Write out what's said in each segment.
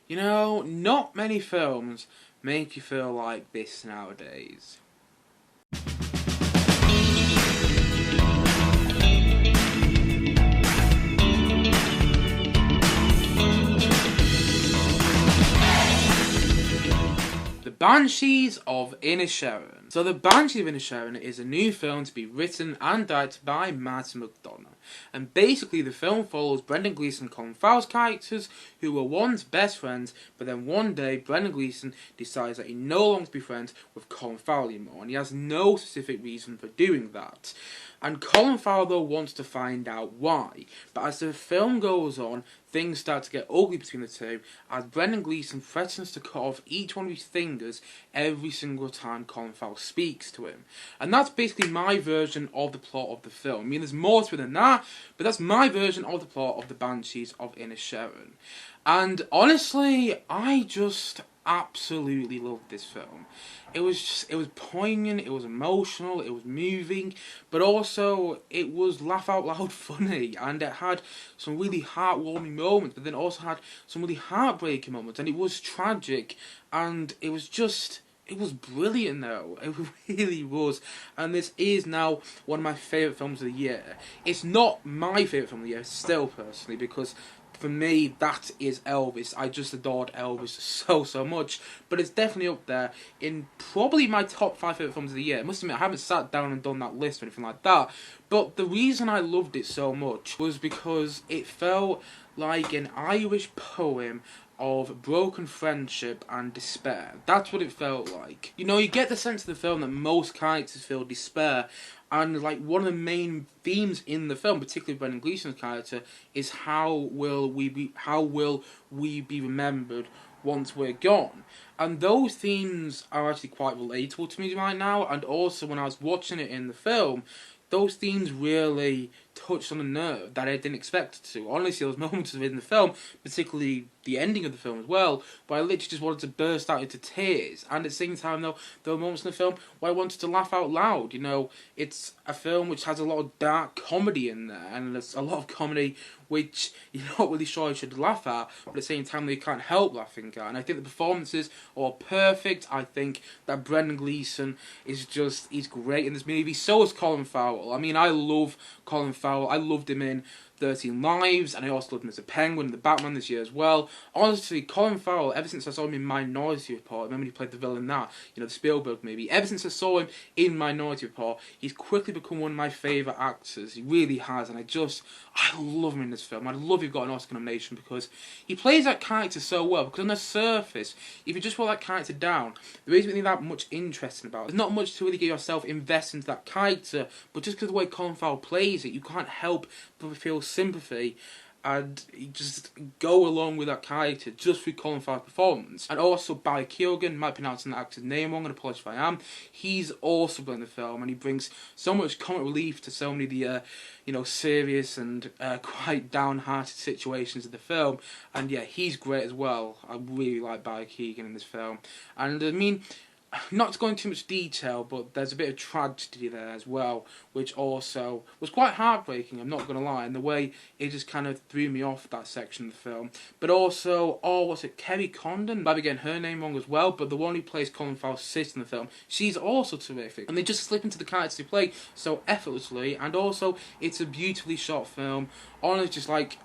You know, not many films make you feel like this nowadays. The Banshees of Inisherin. So The Banshees of Inisherin is a new film to be written and directed by Martin McDonagh. And basically the film follows Brendan Gleeson and Colin Farrell's characters who were once best friends, but then one day Brendan Gleeson decides that he no longer wants to be friends with Colin Farrell anymore, and he has no specific reason for doing that. And Colin Farrell though wants to find out why, but as the film goes on, things start to get ugly between the two, as Brendan Gleeson threatens to cut off each one of his fingers every single time Colin Farrell speaks to him. And that's basically my version of the plot of the film. I mean, there's more to it than that, but that's my version of the plot of the Banshees of Inisherin. And honestly, I just absolutely loved this film. It was poignant, it was emotional, it was moving, but also it was laugh out loud funny, and it had some really heartwarming moments, but then also had some really heartbreaking moments, and it was tragic, and it was brilliant though, it really was, and this is now one of my favourite films of the year. It's not my favourite film of the year still, personally, because for me, that is Elvis. I just adored Elvis so much. But it's definitely up there in probably my top 5 favourite films of the year. I must admit, I haven't sat down and done that list or anything like that. But the reason I loved it so much was because it felt like an Irish poem of broken friendship and despair. That's what it felt like. You know, you get the sense of the film that most characters feel despair, and like one of the main themes in the film, particularly Brendan Gleeson's character, is how will we be remembered once we're gone. And those themes are actually quite relatable to me right now, and also when I was watching it in the film, those themes really touched on a nerve that I didn't expect it to. Honestly, there was moments in the film, particularly the ending of the film as well, where I literally just wanted to burst out into tears. And at the same time, though, there were moments in the film where I wanted to laugh out loud. You know, it's a film which has a lot of dark comedy in there, and there's a lot of comedy which you're not really sure you should laugh at, but at the same time you can't help laughing at. And I think the performances are perfect. I think that Brendan Gleeson he's great in this movie. So is Colin Farrell. I mean, I love Colin Farrell. I loved him in 13 Lives, and I also loved him as a Penguin in the Batman this year as well. Honestly, Colin Farrell, ever since I saw him in Minority Report, remember he played the villain in that, you know, the Spielberg movie, ever since I saw him in Minority Report, he's quickly become one of my favourite actors. He really has, and I love him in this film. I love he got an Oscar nomination because he plays that character so well, because on the surface, if you just put that character down, there isn't really that much interesting about it. There's not much to really get yourself invested into that character, but just because of the way Colin Farrell plays it, you can't help but feel sympathy and just go along with that character just through Colin Farrell's performance. And also Barry Keoghan, might be pronouncing the actor's name wrong, and apologise if I am. He's also in the film, and he brings so much comic relief to so many of the serious and quite downhearted situations of the film. And yeah, he's great as well. I really like Barry Keoghan in this film. And I mean, not to go into too much detail, but there's a bit of tragedy there as well, which also was quite heartbreaking, I'm not going to lie, and the way it just kind of threw me off that section of the film. But also, Kerry Condon? Might be getting her name wrong as well, but the one who plays Colin Farrell's sister in the film, she's also terrific. And they just slip into the characters they play so effortlessly, and also, it's a beautifully shot film. Honestly, just like,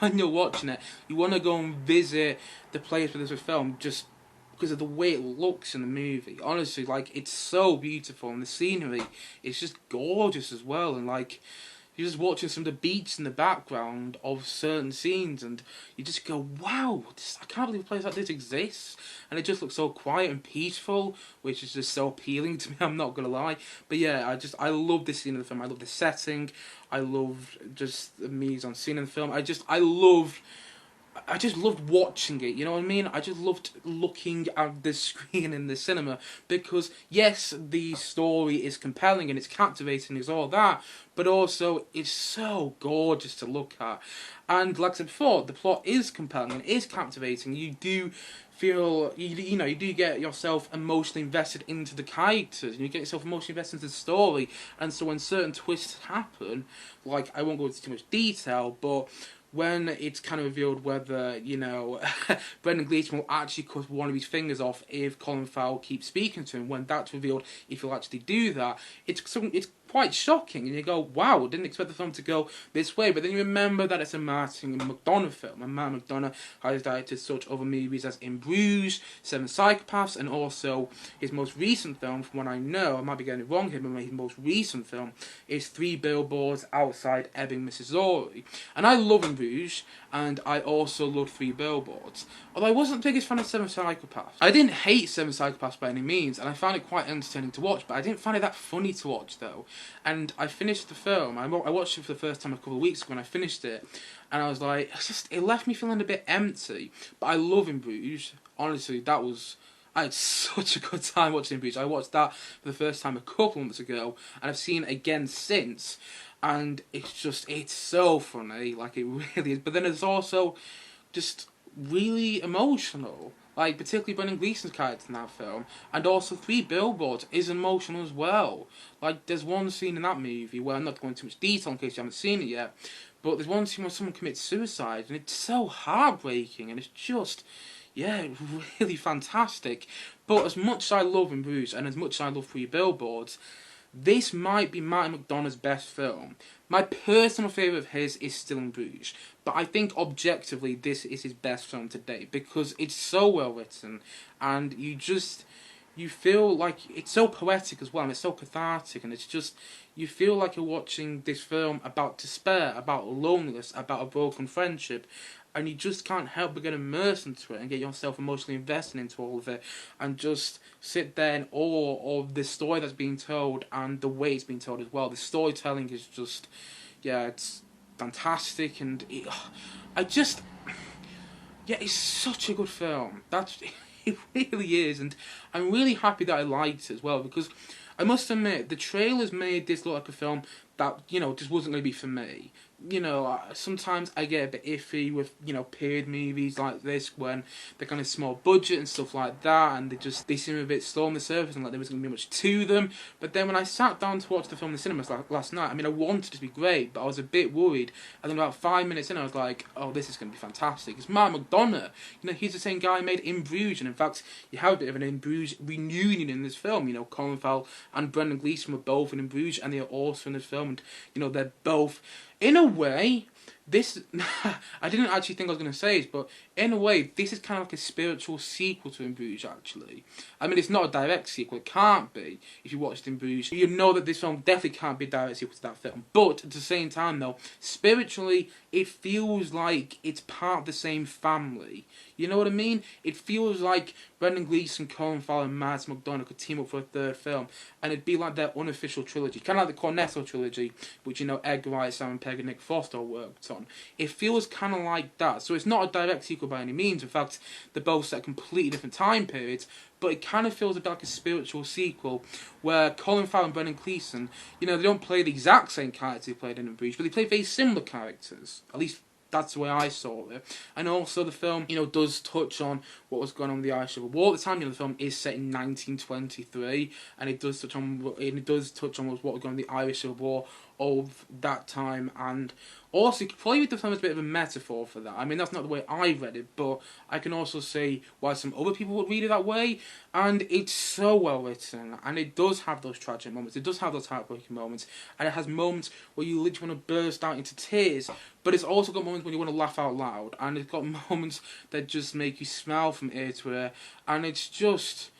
when you're watching it, you want to go and visit the place where there's a film, just because of the way it looks in the movie. Honestly, like, it's so beautiful, and the scenery is just gorgeous as well, and like, you're just watching some of the beats in the background of certain scenes, and you just go, wow, I can't believe a place like this exists, and it just looks so quiet and peaceful, which is just so appealing to me, I'm not gonna lie. But yeah, I love this scene of the film, I love the setting, I love just the mise-en-scene in the film, I just loved watching it, you know what I mean? I just loved looking at the screen in the cinema, because yes, the story is compelling and it's captivating, it's all that, but also it's so gorgeous to look at. And like I said before, the plot is compelling and is captivating. You do feel, you do get yourself emotionally invested into the characters, and you get yourself emotionally invested into the story, and so when certain twists happen, like, I won't go into too much detail, but when it's kind of revealed whether, you know, Brendan Gleeson will actually cut one of his fingers off if Colin Farrel keeps speaking to him, when that's revealed if he'll actually do that, it's quite shocking, and you go, wow, didn't expect the film to go this way. But then you remember that it's a Martin McDonagh film, and Martin McDonagh has directed such other movies as In Bruges, Seven Psychopaths, and also his most recent film, from what I know, I might be getting it wrong here, but his most recent film is Three Billboards Outside Ebbing, Missouri. And I love In Bruges, and I also love Three Billboards. Although I wasn't the biggest fan of Seven Psychopaths. I didn't hate Seven Psychopaths by any means, and I found it quite entertaining to watch, but I didn't find it that funny to watch, though. And I finished the film. I watched it for the first time a couple of weeks ago when I finished it, and I was like, it left me feeling a bit empty. But I love In Bruges. Honestly, I had such a good time watching In Bruges. I watched that for the first time a couple months ago, and I've seen it again since. And it's so funny, like it really is. But then it's also just really emotional. Like, particularly Brendan Gleeson's character in that film. And also Three Billboards is emotional as well. Like, there's one scene in that movie where I'm not going into too much detail in case you haven't seen it yet, but there's one scene where someone commits suicide, and it's so heartbreaking, and it's just, yeah, really fantastic. But as much as I love In Bruges, and as much as I love Three Billboards, this might be Martin McDonagh's best film. My personal favourite of his is still In Bruges, but I think objectively this is his best film to date, because it's so well written, and you feel like it's so poetic as well, and it's so cathartic, and it's just, you feel like you're watching this film about despair, about loneliness, about a broken friendship, and you just can't help but get immersed into it and get yourself emotionally invested into all of it, and just sit there in awe of the story that's being told and the way it's being told as well. The storytelling is just, yeah, it's fantastic, and it's such a good film. It really is, and I'm really happy that I liked it as well, because I must admit, the trailers made this look like a film that, you know, just wasn't going to be for me. You know, sometimes I get a bit iffy with, you know, period movies like this when they're kind of small budget and stuff like that, and they seem a bit slow on the surface and like there wasn't going to be much to them. But then when I sat down to watch the film in the cinemas last night, I mean, I wanted it to be great, but I was a bit worried. And then about 5 minutes in, I was like, oh, this is going to be fantastic. It's Martin McDonagh. You know, he's the same guy who made In Bruges, and in fact, you have a bit of an In Bruges reunion in this film. You know, Colin Farrell and Brendan Gleeson were both in Bruges, and they are also in this film, and, you know, they're both, in a way, this, I didn't actually think I was going to say this, but in a way, this is kind of like a spiritual sequel to In Bruges, actually. I mean, it's not a direct sequel, it can't be. If you watched In Bruges, you know that this film definitely can't be a direct sequel to that film. But, at the same time, though, spiritually, it feels like it's part of the same family. You know what I mean? It feels like Brendan Gleeson, Colin Farrell, and Martin McDonagh could team up for a third film, and it'd be like their unofficial trilogy. Kind of like the Cornetto trilogy, which, you know, Edgar Wright, Simon Pegg, and Nick Foster worked on. It feels kind of like that. So it's not a direct sequel by any means. In fact, they're both set at completely different time periods, but it kind of feels a bit like a spiritual sequel, where Colin Farrell and Brendan Gleeson, you know, they don't play the exact same characters they played in Bruges, but they play very similar characters. At least that's the way I saw it. And also the film, you know, does touch on what was going on with the Irish Civil War at the time. You know, the film is set in 1923, and it does touch on what was going on with the Irish Civil War of that time, and also you could probably read the film as a bit of a metaphor for that. I mean, that's not the way I read it, but I can also see why some other people would read it that way, and it's so well written, and it does have those tragic moments, it does have those heartbreaking moments, and it has moments where you literally want to burst out into tears, but it's also got moments when you want to laugh out loud, and it's got moments that just make you smile from ear to ear, and it's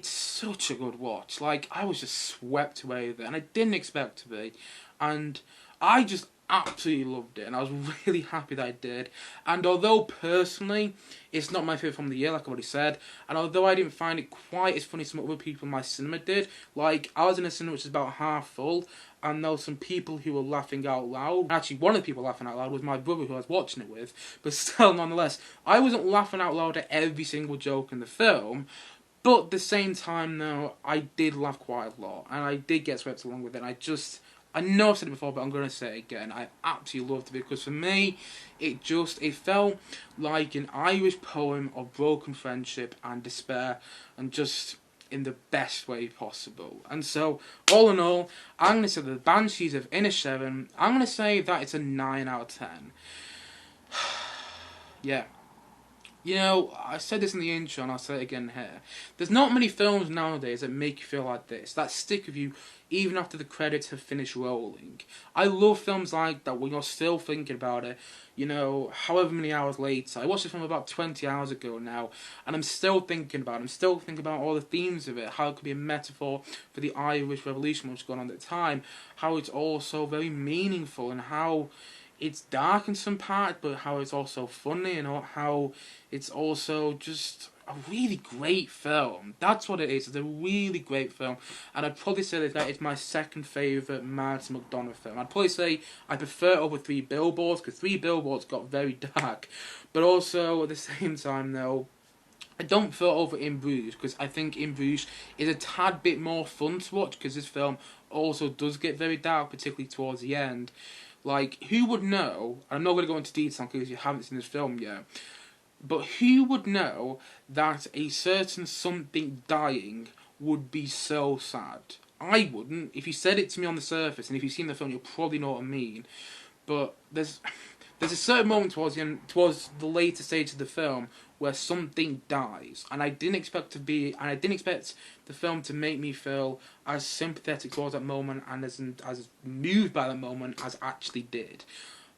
such a good watch. Like, I was just swept away with it, and I didn't expect to be, and I just absolutely loved it, and I was really happy that I did. And although personally it's not my favourite film of the year, like I've already said, and although I didn't find it quite as funny as some other people in my cinema did, like I was in a cinema which is about half full, and there were some people who were laughing out loud. Actually, one of the people laughing out loud was my brother who I was watching it with, but still, nonetheless, I wasn't laughing out loud at every single joke in the film. But at the same time, though, I did laugh quite a lot, and I did get swept along with it. I know I've said it before, but I'm going to say it again. I absolutely loved it, because for me, it felt like an Irish poem of broken friendship and despair, and just in the best way possible. And so, all in all, I'm going to say that the Banshees of Inisherin, I'm going to say that it's a 9 out of 10. Yeah. You know, I said this in the intro and I'll say it again here. There's not many films nowadays that make you feel like this, that stick with you even after the credits have finished rolling. I love films like that when you're still thinking about it, you know, however many hours later. I watched the film about 20 hours ago now, and I'm still thinking about it. I'm still thinking about all the themes of it, how it could be a metaphor for the Irish Revolution which was going on at the time, how it's also very meaningful, and how it's dark in some parts, but how it's also funny, and how it's also just a really great film. That's what it is. It's a really great film, and I'd probably say that it's my second favourite Martin McDonagh film. I'd probably say I prefer it over Three Billboards, because Three Billboards got very dark, but also at the same time though, I don't prefer it over In Bruges, because I think In Bruges is a tad bit more fun to watch, because this film also does get very dark, particularly towards the end. Like, who would know, I'm not going to go into detail because you haven't seen this film yet, but who would know that a certain something dying would be so sad? I wouldn't. If you said it to me on the surface, and if you've seen the film, you'll probably know what I mean. But there's a certain moment towards the later stage of the film where something dies, and I didn't expect the film to make me feel as sympathetic towards that moment and as moved by that moment as it actually did.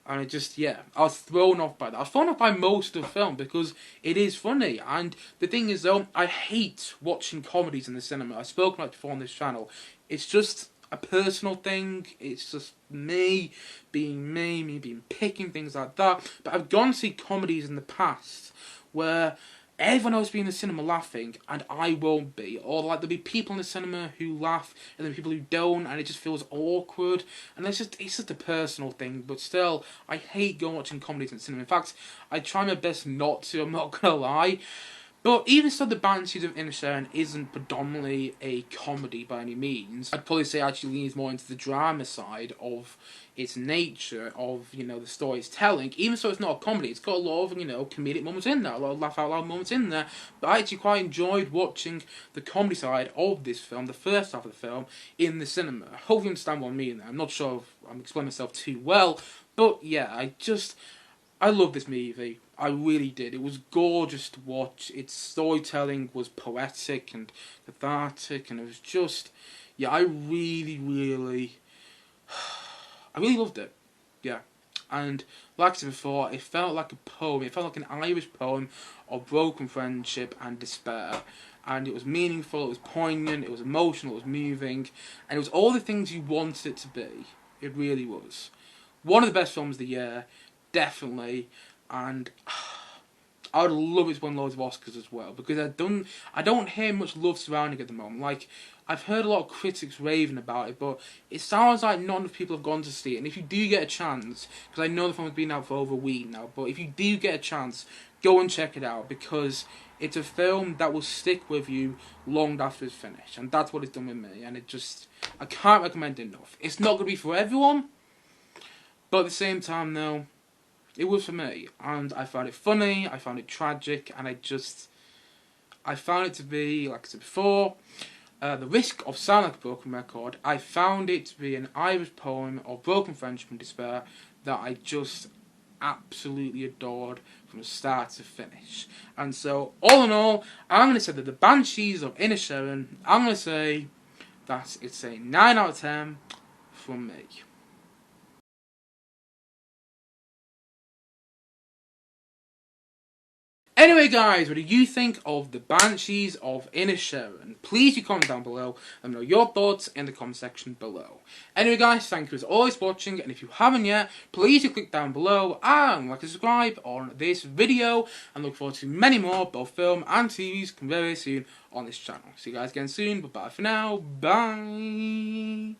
And it just, yeah, I was thrown off by that. I was thrown off by most of the film because it is funny. And the thing is, though, I hate watching comedies in the cinema. I've spoken about it before on this channel. It's just a personal thing. It's just me being picking things like that. But I've gone to see comedies in the past where everyone else will be in the cinema laughing and I won't be. Or like there'll be people in the cinema who laugh and then people who don't, and it just feels awkward. And it's just a personal thing. But still, I hate going watching comedies in the cinema. In fact, I try my best not to, I'm not gonna lie. But even so, the Banshees of Inisherin isn't predominantly a comedy by any means. I'd probably say it actually leans more into the drama side of its nature, of, you know, the story it's telling. Even so it's not a comedy, it's got a lot of, you know, comedic moments in there, a lot of laugh out loud moments in there. But I actually quite enjoyed watching the comedy side of this film, the first half of the film, in the cinema. I hope you understand what I mean there. I'm not sure if I'm explaining myself too well, but yeah, I love this movie. I really did. It was gorgeous to watch. Its storytelling was poetic and cathartic, and it was just, yeah, I really loved it. Yeah. And like I said before, it felt like a poem. It felt like an Irish poem of broken friendship and despair. And it was meaningful, it was poignant, it was emotional, it was moving, and it was all the things you wanted it to be. It really was. One of the best films of the year, definitely. And I would love it to win loads of Oscars as well, because I don't hear much love surrounding it at the moment. Like, I've heard a lot of critics raving about it, but it sounds like not enough people have gone to see it. And if you do get a chance, because I know the film's been out for over a week now, but if you do get a chance, go and check it out, because it's a film that will stick with you long after it's finished. And that's what it's done with me, and I can't recommend it enough. It's not going to be for everyone, but at the same time, though, it was for me, and I found it funny, I found it tragic, and I found it to be, like I said before, the risk of sounding like a broken record, I found it to be an Irish poem of broken friendship and despair that I just absolutely adored from start to finish. And so, all in all, I'm going to say that the Banshees of Inisherin, I'm going to say that it's a 9 out of 10 from me. Anyway guys, what do you think of the Banshees of Inisherin? Please do comment down below and know your thoughts in the comment section below. Anyway guys, thank you as always for watching, and if you haven't yet, please do click down below and like and subscribe on this video, and look forward to many more, both film and TVs, come very soon on this channel. See you guys again soon, but bye for now, bye!